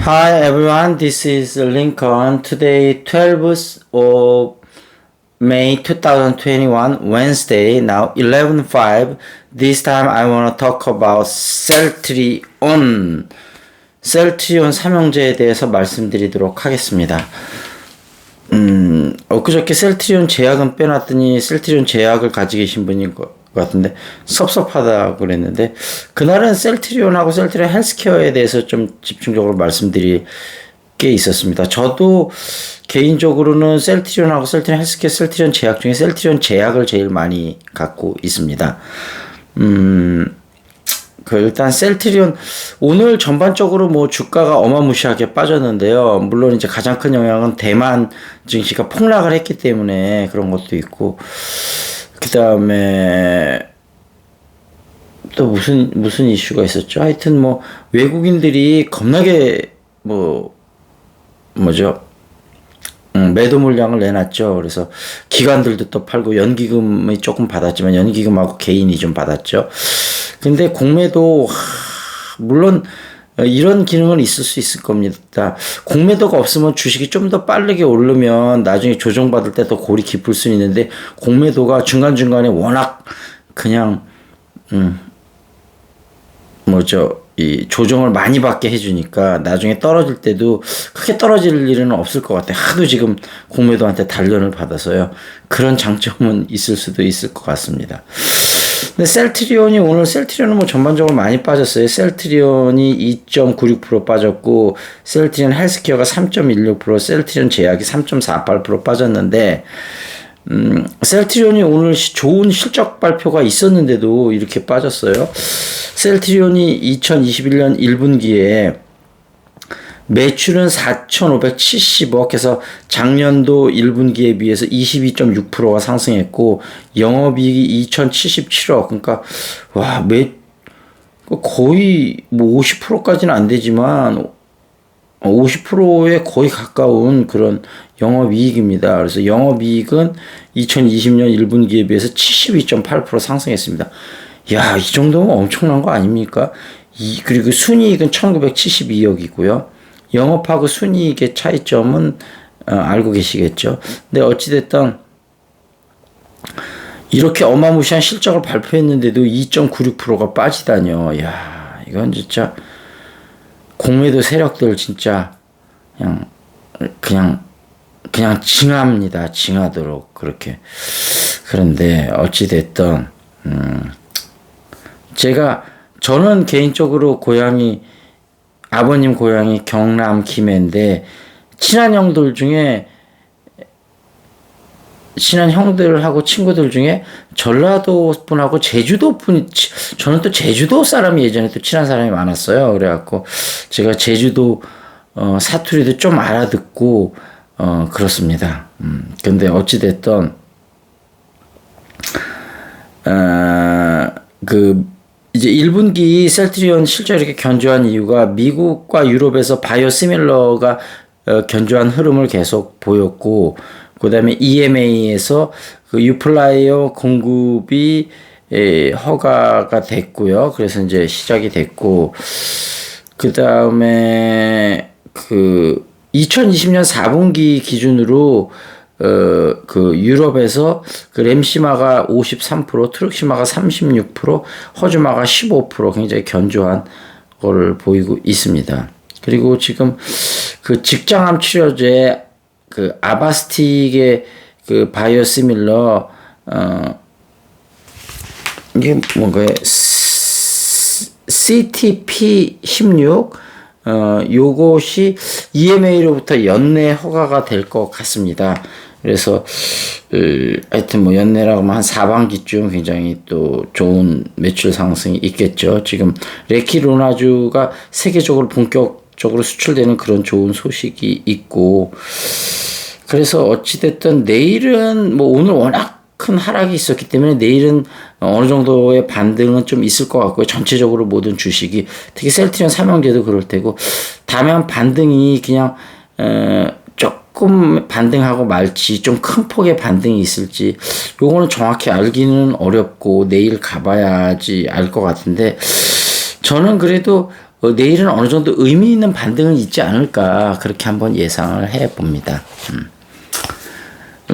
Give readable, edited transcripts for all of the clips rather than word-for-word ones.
Hi everyone, this is Lincoln. Today, 12th of May 2021, Wednesday, now 11:05. This time I want to talk about 셀트리온. 셀트리온 삼형제에 대해서 말씀드리도록 하겠습니다. 엊그저께 셀트리온 제약은 빼놨더니 셀트리온 제약을 가지고 계신 분인 것 같은데 섭섭하다고 그랬는데, 그날은 셀트리온하고 셀트리온 헬스케어에 대해서 좀 집중적으로 말씀드릴 게 있었습니다. 저도 개인적으로는 셀트리온하고 셀트리온 헬스케어, 셀트리온 제약 중에 셀트리온 제약을 제일 많이 갖고 있습니다. 일단 셀트리온 오늘 전반적으로 뭐 주가가 어마무시하게 빠졌는데요. 물론 이제 가장 큰 영향은 대만 증시가 폭락을 했기 때문에 그런 것도 있고, 그 다음에 또 무슨 이슈가 있었죠? 하여튼 뭐 외국인들이 겁나게 매도 물량을 내놨죠. 그래서 기관들도 또 팔고 연기금이 조금 받았지만 연기금하고 개인이 좀 받았죠. 근데 공매도 물론 이런 기능은 있을 수 있을 겁니다. 공매도가 없으면 주식이 좀 더 빠르게 오르면 나중에 조정받을 때 더 골이 깊을 수 있는데, 공매도가 중간중간에 워낙 그냥 이 조정을 많이 받게 해주니까 나중에 떨어질 때도 크게 떨어질 일은 없을 것 같아요. 하도 지금 공매도한테 단련을 받아서요. 그런 장점은 있을 수도 있을 것 같습니다. 근데 셀트리온은 뭐 전반적으로 많이 빠졌어요. 셀트리온이 2.96% 빠졌고, 셀트리온 헬스케어가 3.16%, 셀트리온 제약이 3.48% 빠졌는데, 셀트리온이 오늘 좋은 실적 발표가 있었는데도 이렇게 빠졌어요. 셀트리온이 2021년 1분기에 매출은 4,570억 해서 작년도 1분기에 비해서 22.6%가 상승했고, 영업이익이 2,077억. 그러니까 거의 뭐 50%까지는 안 되지만 50%에 거의 가까운 그런 영업이익입니다. 그래서 영업이익은 2020년 1분기에 비해서 72.8% 상승했습니다. 야, 이 정도면 엄청난 거 아닙니까? 그리고 순이익은 1972억이고요. 영업하고 순이익의 차이점은 알고 계시겠죠. 근데 어찌됐든 이렇게 어마무시한 실적을 발표했는데도 2.96%가 빠지다뇨. 야, 이건 진짜 공매도 세력들 진짜 그냥 징합니다. 징하도록 그렇게. 그런데 어찌됐든 저는 개인적으로 아버님 고향이 경남 김해인데, 친한 형들하고 친구들 중에 전라도 분하고 제주도 분, 저는 또 제주도 사람이 예전에 또 친한 사람이 많았어요. 그래갖고 제가 제주도 사투리도 좀 알아듣고 그렇습니다. 근데 어찌됐든 이제 1분기 셀트리온 실적이 이렇게 견조한 이유가 미국과 유럽에서 바이오시밀러가 견조한 흐름을 계속 보였고, 그 다음에 EMA에서 그 유플라이어 공급이 허가가 됐고요. 그래서 이제 시작이 됐고, 그 다음에 2020년 4분기 기준으로 유럽에서 램시마가 53%, 트룩시마가 36%, 허즈마가 15% 굉장히 견조한 걸 보이고 있습니다. 그리고 지금 직장암 치료제 아바스틱의 바이오시밀러 이게 뭔가요? CTP16 요것이 EMA로부터 연내 허가가 될 것 같습니다. 그래서 하여튼 뭐 연내라고 하면 한 4반기쯤 굉장히 또 좋은 매출 상승이 있겠죠. 지금 레키로나주가 세계적으로 본격적으로 수출되는 그런 좋은 소식이 있고, 그래서 어찌됐든 내일은 뭐 오늘 워낙 큰 하락이 있었기 때문에 내일은 어느 정도의 반등은 좀 있을 것 같고요. 전체적으로 모든 주식이, 특히 셀트리온 삼형제도 그럴 테고, 다만 반등이 그냥 조금 반등하고 말지 좀 큰 폭의 반등이 있을지 요거는 정확히 알기는 어렵고 내일 가봐야지 알 것 같은데, 저는 그래도 내일은 어느 정도 의미 있는 반등은 있지 않을까 그렇게 한번 예상을 해봅니다.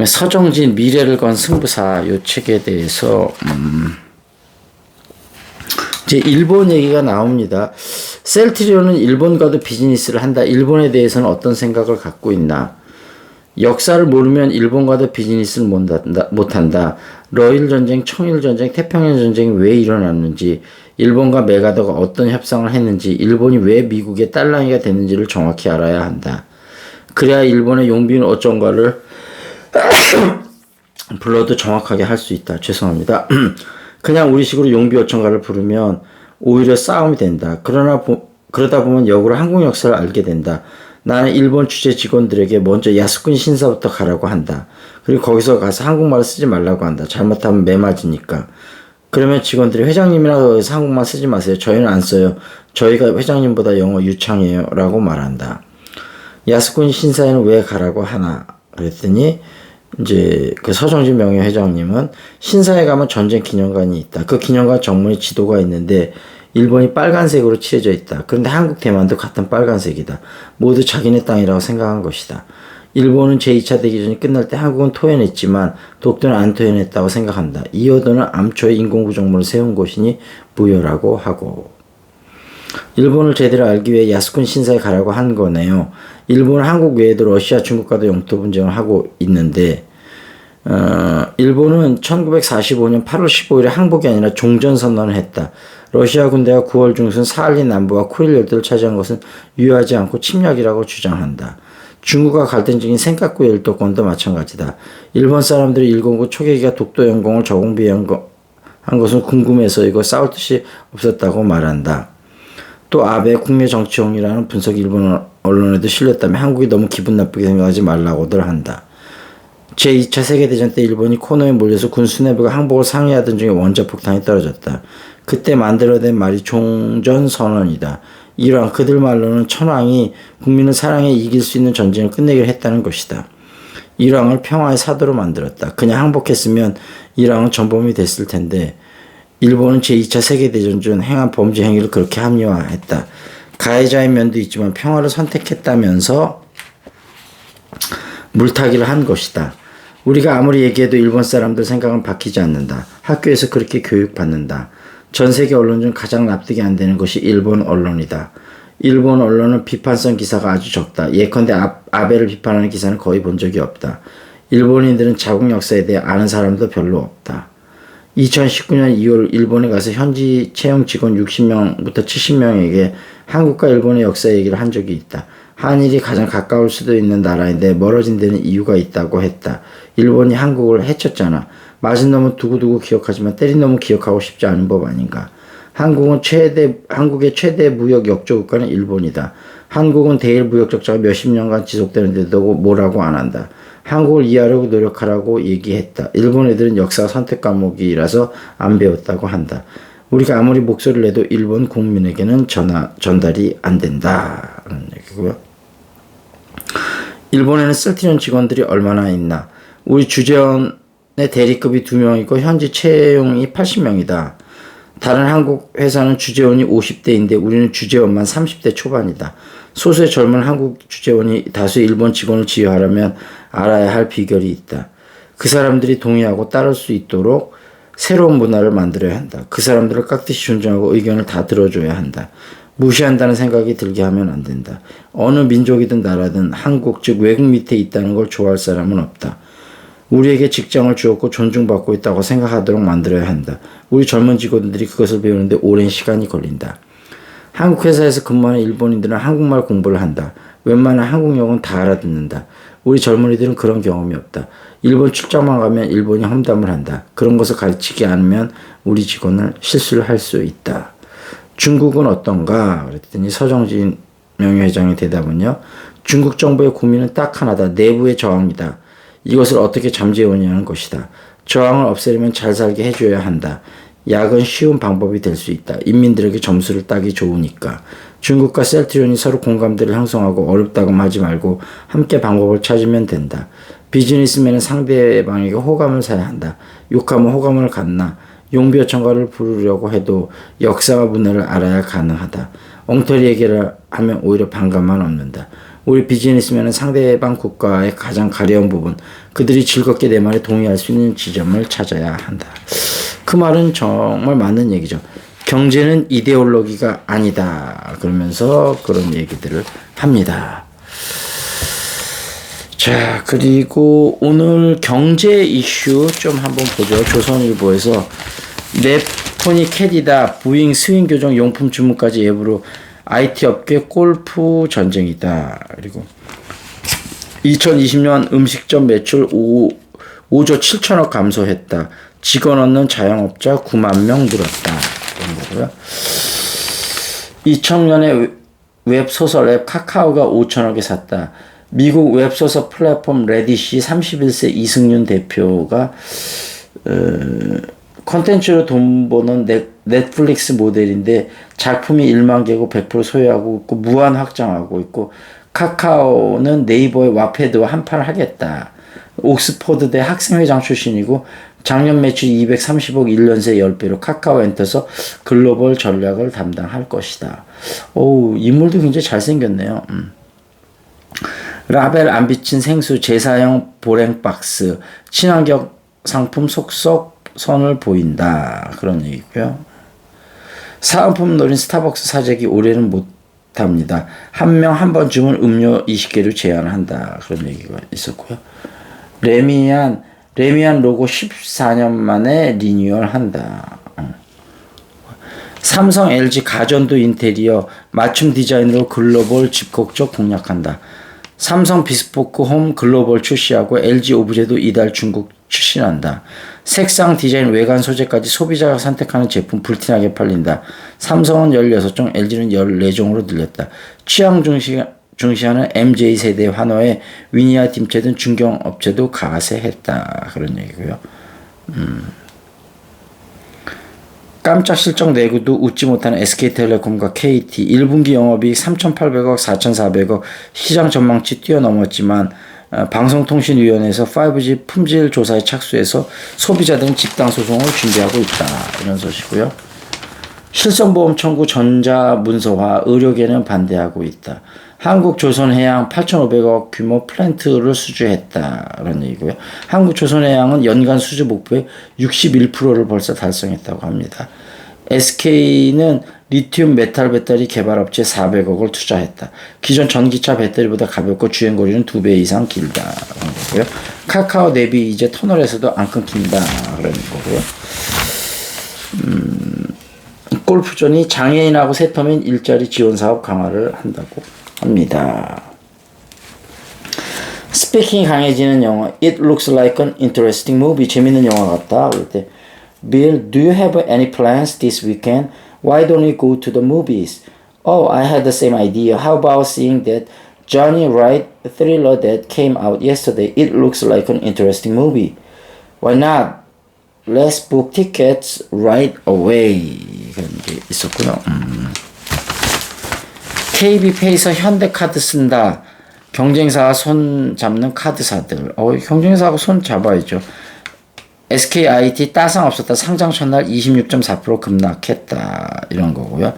서정진 미래를 건 승부사 이 책에 대해서 이제 일본 얘기가 나옵니다. 셀트리온은 일본과도 비즈니스를 한다. 일본에 대해서는 어떤 생각을 갖고 있나? 역사를 모르면 일본과도 비즈니스를 못한다. 러일 전쟁, 청일 전쟁, 태평양 전쟁이 왜 일어났는지, 일본과 메가더가 어떤 협상을 했는지, 일본이 왜 미국의 딸랑이가 됐는지를 정확히 알아야 한다. 그래야 일본의 용비는 어쩐가를 불러도 정확하게 할 수 있다. 죄송합니다. 그냥 우리식으로 용비 어쩐가를 부르면 오히려 싸움이 된다. 그러다 보면 역으로 한국 역사를 알게 된다. 나는 일본 취재 직원들에게 먼저 야스쿠니 신사부터 가라고 한다. 그리고 거기서 가서 한국말을 쓰지 말라고 한다. 잘못하면 매 맞으니까. 그러면 직원들이 회장님이라고 해서 한국말 쓰지 마세요. 저희는 안 써요. 저희가 회장님보다 영어 유창해요. 라고 말한다. 야스쿠니 신사에는 왜 가라고 하나? 그랬더니 이제 그 서정진 명예회장님은 신사에 가면 전쟁 기념관이 있다. 그 기념관 정문에 지도가 있는데 일본이 빨간색으로 칠해져 있다. 그런데 한국 대만도 같은 빨간색이다. 모두 자기네 땅이라고 생각한 것이다. 일본은 제2차 대기전이 끝날 때 한국은 토해냈지만 독도는 안 토해냈다고 생각한다. 이어도는 암초에 인공구조물을 세운 곳이니 무효라고 하고. 일본을 제대로 알기 위해 야스쿠니 신사에 가라고 한 거네요. 일본은 한국 외에도 러시아, 중국과도 영토 분쟁을 하고 있는데 일본은 1945년 8월 15일에 항복이 아니라 종전선언을 했다. 러시아 군대가 9월 중순 사할린 남부와 쿠릴 열도를 차지한 것은 유효하지 않고 침략이라고 주장한다. 중국과 갈등 중인 센카쿠 열도권도 마찬가지다. 일본 사람들이 109 초계기가 독도 영공을 저공비한 것은 궁금해서이고 싸울 뜻이 없었다고 말한다. 또 아베 국내정치용이라는 분석이 일본 언론에도 실렸다며 한국이 너무 기분 나쁘게 생각하지 말라고들 한다. 제2차 세계대전 때 일본이 코노에 몰려서 군 수뇌부가 항복을 상의하던 중에 원자폭탄이 떨어졌다. 그때 만들어낸 말이 종전선언이다. 이러한 그들 말로는 천황이 국민을 사랑해 이길 수 있는 전쟁을 끝내기로 했다는 것이다. 일왕을 평화의 사도로 만들었다. 그냥 항복했으면 일왕은 전범이 됐을 텐데 일본은 제2차 세계대전 중 행한 범죄 행위를 그렇게 합리화했다. 가해자의 면도 있지만 평화를 선택했다면서 물타기를 한 것이다. 우리가 아무리 얘기해도 일본 사람들 생각은 바뀌지 않는다. 학교에서 그렇게 교육받는다. 전 세계 언론 중 가장 납득이 안 되는 것이 일본 언론이다. 일본 언론은 비판성 기사가 아주 적다. 예컨대 아베를 비판하는 기사는 거의 본 적이 없다. 일본인들은 자국 역사에 대해 아는 사람도 별로 없다. 2019년 2월 일본에 가서 현지 채용 직원 60명부터 70명에게 한국과 일본의 역사 얘기를 한 적이 있다. 한일이 가장 가까울 수도 있는 나라인데 멀어진 데는 이유가 있다고 했다. 일본이 한국을 해쳤잖아. 맞은 놈은 두고두고 기억하지만 때린 놈은 기억하고 싶지 않은 법 아닌가. 한국의 최대 무역 역조 국가는 일본이다. 한국은 대일 무역 적자가 몇십 년간 지속되는데도 뭐라고 안 한다. 한국을 이해하려고 노력하라고 얘기했다. 일본 애들은 역사가 선택 과목이라서 안 배웠다고 한다. 우리가 아무리 목소리를 내도 일본 국민에게는 전달이 안 된다. 라는 얘기고요. 일본에는 셀트리온 직원들이 얼마나 있나. 우리 주재원의 대리급이 2명이고 현지 채용이 80명이다. 다른 한국 회사는 주재원이 50대인데 우리는 주재원만 30대 초반이다. 소수의 젊은 한국 주재원이 다수 일본 직원을 지휘하려면 알아야 할 비결이 있다. 그 사람들이 동의하고 따를 수 있도록 새로운 문화를 만들어야 한다. 그 사람들을 깍듯이 존중하고 의견을 다 들어줘야 한다. 무시한다는 생각이 들게 하면 안 된다. 어느 민족이든 나라든 한국 즉 외국 밑에 있다는 걸 좋아할 사람은 없다. 우리에게 직장을 주었고 존중받고 있다고 생각하도록 만들어야 한다. 우리 젊은 직원들이 그것을 배우는데 오랜 시간이 걸린다. 한국 회사에서 근무하는 일본인들은 한국말 공부를 한다. 웬만한 한국 영어는 다 알아듣는다. 우리 젊은이들은 그런 경험이 없다. 일본 출장만 가면 일본이 험담을 한다. 그런 것을 가르치지 않으면 우리 직원은 실수를 할 수 있다. 중국은 어떤가? 그랬더니 서정진 명예회장의 대답은요. 중국 정부의 고민은 딱 하나다. 내부의 저항이다. 이것을 어떻게 잠재우냐는 것이다. 저항을 없애려면 잘 살게 해줘야 한다. 약은 쉬운 방법이 될 수 있다. 인민들에게 점수를 따기 좋으니까. 중국과 셀트리온이 서로 공감대를 형성하고 어렵다고만 하지 말고 함께 방법을 찾으면 된다. 비즈니스맨은 상대방에게 호감을 사야 한다. 욕하면 호감을 갖나. 용비어천가를 부르려고 해도 역사와 문화를 알아야 가능하다. 엉터리 얘기를 하면 오히려 반감만 얻는다. 우리 비즈니스맨은 상대방 국가의 가장 가려운 부분, 그들이 즐겁게 내 말에 동의할 수 있는 지점을 찾아야 한다. 그 말은 정말 맞는 얘기죠. 경제는 이데올로기가 아니다. 그러면서 그런 얘기들을 합니다. 자, 그리고 오늘 경제 이슈 좀 한번 보죠. 조선일보에서 넷폰이 캐디다. 부잉 스윙 교정 용품 주문까지 예부로 IT 업계 골프 전쟁이다. 그리고 2020년 음식점 매출 5조 7천억 감소했다. 직원 얻는 자영업자 9만 명 늘었다. 이런 거고요. 2000년에 웹소설 앱 카카오가 5천억에 샀다. 미국 웹소설 플랫폼 레딧이 31세 이승윤 대표가 콘텐츠로 돈 버는 넷플릭스 모델인데 작품이 1만 개고 100% 소유하고 있고 무한 확장하고 있고 카카오는 네이버의 와패드와 한판을 하겠다. 옥스퍼드대 학생회장 출신이고 작년 매출 230억 1년 새 10배로 카카오 엔터서 글로벌 전략을 담당할 것이다. 오, 인물도 굉장히 잘생겼네요. 라벨 안 비친 생수 제사형 보랭 박스 친환경 상품 속성선을 보인다. 그런 얘기고요. 사은품 노린 스타벅스 사재기 올해는 못합니다. 한 명 한 번 주문 음료 20개를 제한한다. 그런 얘기가 있었고요. 레미안 로고 14년 만에 리뉴얼한다. 삼성, LG 가전도 인테리어 맞춤 디자인으로 글로벌 집콕적 공략한다. 삼성 비스포크 홈 글로벌 출시하고 LG 오브제도 이달 중국 출시한다. 색상, 디자인, 외관, 소재까지 소비자가 선택하는 제품 불티나게 팔린다. 삼성은 16종, LG는 14종으로 늘렸다. 취향 중시하는 MZ세대 환호에 위니아 딤체 등 중견업체도 가세했다. 그런 얘기고요. 깜짝 실적 내고도 웃지 못하는 SK텔레콤과 KT 1분기 영업이익 3,800억, 4,400억 시장 전망치 뛰어넘었지만 방송통신위원회에서 5G 품질 조사에 착수해서 소비자들은 집단 소송을 준비하고 있다. 이런 소식이고요. 실손보험 청구 전자문서화 의료계는 반대하고 있다. 한국조선해양 8,500억 규모 플랜트를 수주했다. 그런 얘기고요. 한국조선해양은 연간 수주 목표의 61%를 벌써 달성했다고 합니다. SK는 리튬 메탈 배터리 개발업체 400억을 투자했다. 기존 전기차 배터리보다 가볍고 주행거리는 2배 이상 길다. 그런 거고요. 카카오 내비 이제 터널에서도 안 끊긴다. 그런 거고요. 골프존이 장애인하고 세터민 일자리 지원 사업 강화를 한다고 합니다. 스피킹이 강해지는 영화 It looks like an interesting movie. 재밌는 영화 같다. 그럴 때 Bill, do you have any plans this weekend? Why don't we go to the movies? Oh, I had the same idea. How about seeing that Johnny Wright thriller that came out yesterday? It looks like an interesting movie. Why not? Let's book tickets right away. 그런 게 있었고요. KB페이에서 현대카드 쓴다. 경쟁사와 손 잡는 카드사들. 경쟁사하고 손 잡아야죠. SKIT 따상 없었다. 상장 첫날 26.4% 급락했다. 이런 거고요.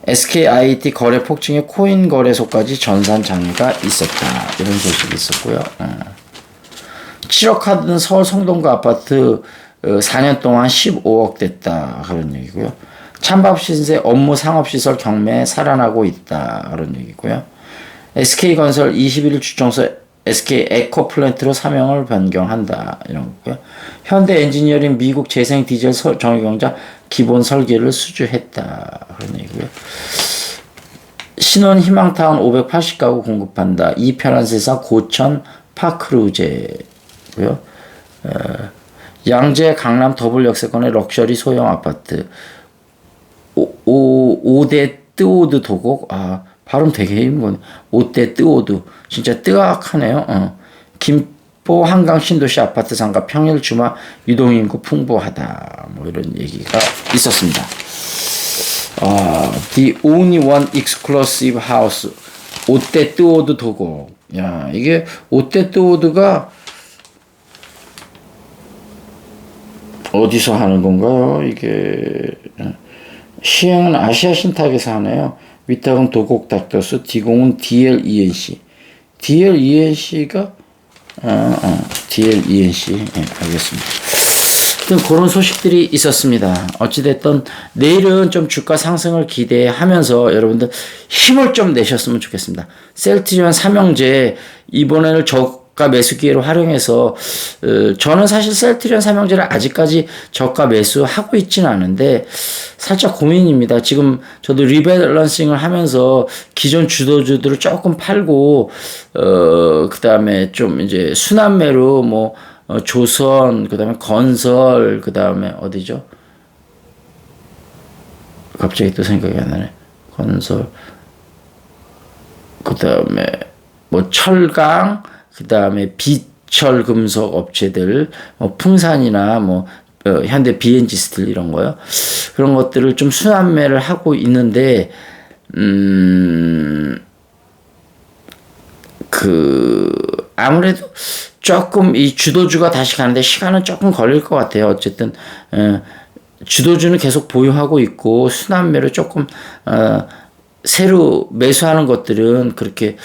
SKIT 거래 폭증에 코인 거래소까지 전산 장애가 있었다. 이런 소식이 있었고요. 7억 카드는 서울 성동구 아파트 4년 동안 15억 됐다. 그런 얘기고요. 찬밥 신세 업무 상업시설 경매 살아나고 있다. 그런 얘기고요. SK건설 21일 주총서 SK 에코플랜트로 사명을 변경한다. 이런 거고요. 현대 엔지니어링 미국 재생 디젤 정유경자 기본 설계를 수주했다. 그런 얘기고요. 신혼 희망타운 580가구 공급한다. 이 편한 세상 고천 파크루제고요. 양재 강남 더블 역세권의 럭셔리 소형 아파트 5대 뜨오드 도곡. 발음 되게 힘든 5대 뜨오드. 진짜 뜨악하네요. 김포 한강 신도시 아파트 상가 평일 주말 유동인구 풍부하다. 뭐 이런 얘기가 있었습니다. The only one exclusive house 5대 뜨오드 도곡. 야, 이게 5대 뜨오드가 어디서 하는 건가요? 이게 시행은 아시아 신탁에서 하네요. 위탁은 도곡 닥터스, D공은 DLENC. DLENC가 DLENC. 네, 알겠습니다. 그런 소식들이 있었습니다. 어찌됐든 내일은 좀 주가 상승을 기대하면서 여러분들 힘을 좀 내셨으면 좋겠습니다. 셀트리온 삼형제 이번에는 저가 매수 기회로 활용해서 저는 사실 셀트리온 삼형제를 아직까지 저가 매수하고 있지는 않은데 살짝 고민입니다. 지금 저도 리밸런싱을 하면서 기존 주도주들을 조금 팔고 그 다음에 좀 이제 순환매로 뭐 조선, 그 다음에 건설, 그 다음에 어디죠? 갑자기 또 생각이 안 나네. 건설, 그 다음에 뭐 철강, 그 다음에 비철 금속 업체들, 뭐 풍산이나 뭐 현대 BNG 스틸 이런 거요. 그런 것들을 좀 순환매를 하고 있는데, 아무래도 조금 이 주도주가 다시 가는데 시간은 조금 걸릴 것 같아요. 어쨌든 주도주는 계속 보유하고 있고 순환매로 조금 새로 매수하는 것들은 그렇게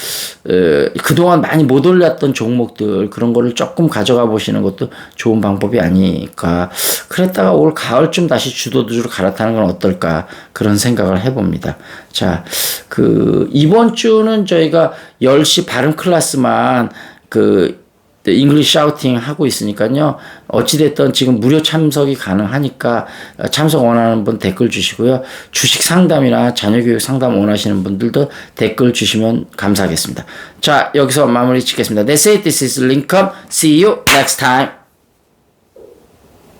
그동안 많이 못 올렸던 종목들 그런 거를 조금 가져가 보시는 것도 좋은 방법이 아닐까. 그랬다가 올 가을쯤 다시 주도주로 갈아타는 건 어떨까 그런 생각을 해봅니다. 자, 이번 주는 저희가 10시 발음 클래스만 잉글리시 샤우팅 하고 있으니까요. 어찌됐든 지금 무료 참석이 가능하니까 참석 원하는 분 댓글 주시고요. 주식 상담이나 자녀교육 상담 원하시는 분들도 댓글 주시면 감사하겠습니다. 자, 여기서 마무리 짓겠습니다. That's it. This is Lincoln. See you next time.